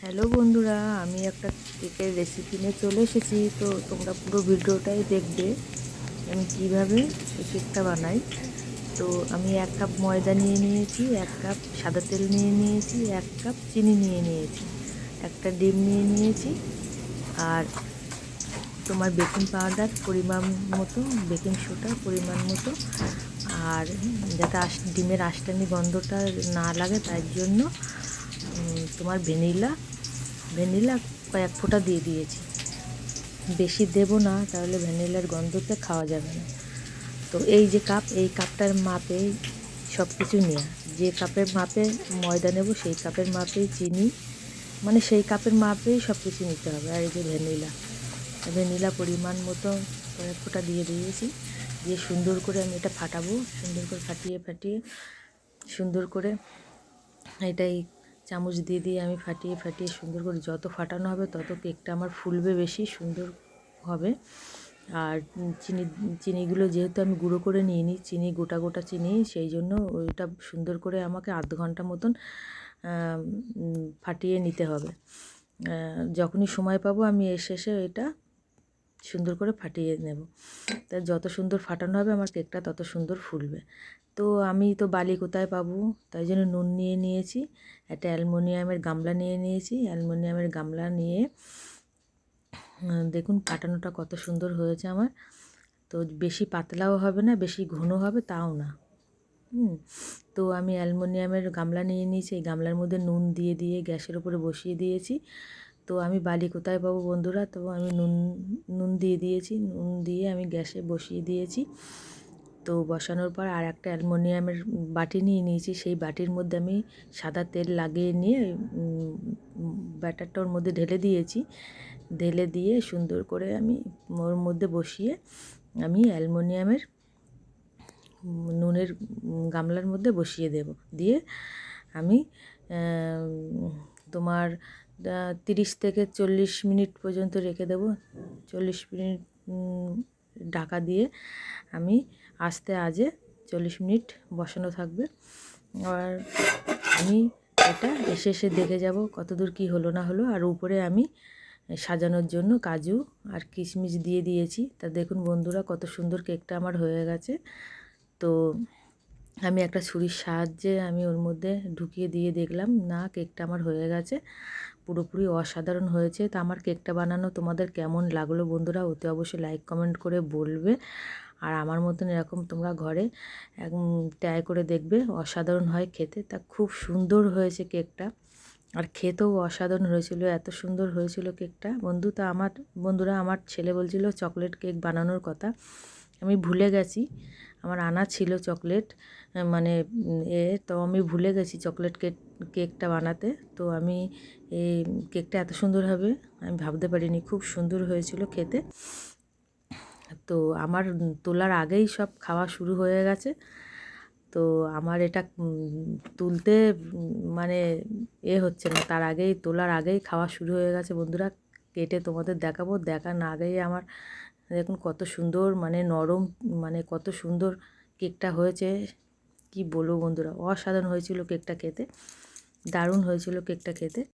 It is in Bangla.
হ্যালো বন্ধুরা, আমি একটা কেকের রেসিপি নিয়ে চলে এসেছি। তো তোমরা পুরো ভিডিওটাই দেখবে আমি কিভাবে এই কেকটা বানাই। তো আমি 1 কাপ ময়দা নিয়ে নিয়েছি, 1 কাপ সাদা তেল নিয়ে নিয়েছি, 1 কাপ চিনি নিয়ে নিয়েছি, একটা ডিম নিয়ে নিয়েছি, আর তোমার বেকিং পাউডার পরিমাণ মতো, বেকিং সোডা পরিমাণ মতো, আর যাতে ডিমের আঁশটানি গন্ধটা না লাগে তার জন্য তোমার ভ্যানিলা কয়েক ফোঁটা দিয়ে দিয়েছি। বেশি দেব না, তাহলে ভ্যানিলার গন্ধতে খাওয়া যাবে না। তো এই যে কাপ, এই কাপটার মাপে সব কিছু নেওয়া। যে কাপের মাপে ময়দা নেব সেই কাপের মাপেই চিনি, মানে সেই কাপের মাপেই সব কিছু নিতে হবে। আর এই যে ভ্যানিলা পরিমাণ মতো কয়েক ফোঁটা দিয়ে দিয়েছি। দিয়ে সুন্দর করে আমি এটা ফাটাবো, সুন্দর করে ফাটিয়ে সুন্দর করে এটাই চামচ দিয়ে আমি ফাটিয়ে সুন্দর করে, যত ফাটানো হবে তত কেকটা আমার ফুলবে, বেশি সুন্দর হবে। আর চিনিগুলো যেহেতু আমি গুঁড়ো করে নিয়ে নিই, চিনি গোটা চিনি, সেই জন্য ওইটা সুন্দর করে আমাকে আধ ঘন্টা মতন ফাটিয়ে নিতে হবে। যখনই সময় পাবো আমি এর শেষে এটা সুন্দর করে ফাটিয়ে নেব। তা যত সুন্দর ফাটানো হবে আমার কেকটা তত সুন্দর ফুলবে। তো আমি তো বালি কোথায় পাবো, তাই জন্য নুন নিয়ে নিয়েছি, একটা অ্যালুমিনিয়ামের গামলা নিয়ে নিয়েছি। অ্যালুমিনিয়ামের গামলা নিয়ে দেখুন ফাটানোটা কত সুন্দর হয়েছে আমার। তো বেশি পাতলাও হবে না, বেশি ঘন হবে তাও না। তো আমি অ্যালুমিনিয়ামের গামলা নিয়ে নিয়েছি, এই গামলার মধ্যে নুন দিয়ে গ্যাসের উপরে বসিয়ে দিয়েছি। তো আমি বালি কোথায় পাবো বন্ধুরা, তো আমি নুন দিয়ে দিয়েছি, নুন দিয়ে আমি গ্যাসে বসিয়ে দিয়েছি। তো বসানোর পর আর একটা অ্যালুমিনিয়ামের বাটি নিয়ে নিয়েছি, সেই বাটির মধ্যে আমি সাদা তেল লাগিয়ে নিয়ে ব্যাটারটা ওর মধ্যে ঢেলে দিয়ে সুন্দর করে আমি ওর মধ্যে বসিয়ে আমি অ্যালুমিনিয়ামের নুনের গামলার মধ্যে বসিয়ে দেব। দিয়ে আমি তোমার 30 থেকে 40 মিনিট পর্যন্ত রেখে দেব। 40 মিনিট ঢাকা দিয়ে আমি আস্তে আজে 40 মিনিট বসানো থাকবে। আর আমি এটা এসে দেখে যাব কতদূর কি হলো না হলো। আর উপরে আমি সাজানোর জন্য কাজু আর কিশমিশ দিয়ে দিয়েছি। তা দেখুন বন্ধুরা কত সুন্দর কেকটা আমার হয়ে গেছে। তো আমি একটা ছুরির সাহায্যে আমি ওর মধ্যে ঢুকিয়ে দিয়ে দেখলাম, না কেকটা আমার হয়ে গেছে, পুরোপুরি অসাধারণ হয়েছে। তা আমার কেকটা বানানো তোমাদের কেমন লাগলো বন্ধুরা, অতি অবশ্যই লাইক কমেন্ট করে বলবে। আর আমার মতন এরকম তোমরা ঘরে ট্রাই করে দেখবে, অসাধারণ হয় খেতে। তা খুব সুন্দর হয়েছে কেকটা, আর খেতেও অসাধারণ হয়েছিল, এত সুন্দর হয়েছিল কেকটা বন্ধুরা আমার ছেলে বলছিল চকলেট কেক বানানোর কথা, আমি ভুলে গেছি। আমার আনা ছিল চকলেট, মানে তো আমি ভুলে গেছি চকলেট কেকটা বানাতে। তো আমি এই কেকটা এত সুন্দর হবে আমি ভাবতে পারিনি, খুব সুন্দর হয়েছিল খেতে। তো আমার তোলার আগেই সব খাওয়া শুরু হয়ে গেছে। তো আমার এটা তুলতে মানে হচ্ছে না, তার আগেই তোলার আগেই খাওয়া শুরু হয়ে গেছে বন্ধুরা। কেটে তোমাদের দেখাবো, দেখার না আগেই আমার দেখুন কত সুন্দর, মানে নরম, মানে কত সুন্দর কেকটা হয়েছে, কি বলবো বন্ধুরা, অসাধারণ হয়েছিল কেকটা খেতে, দারুণ হয়েছিল কেকটা খেতে।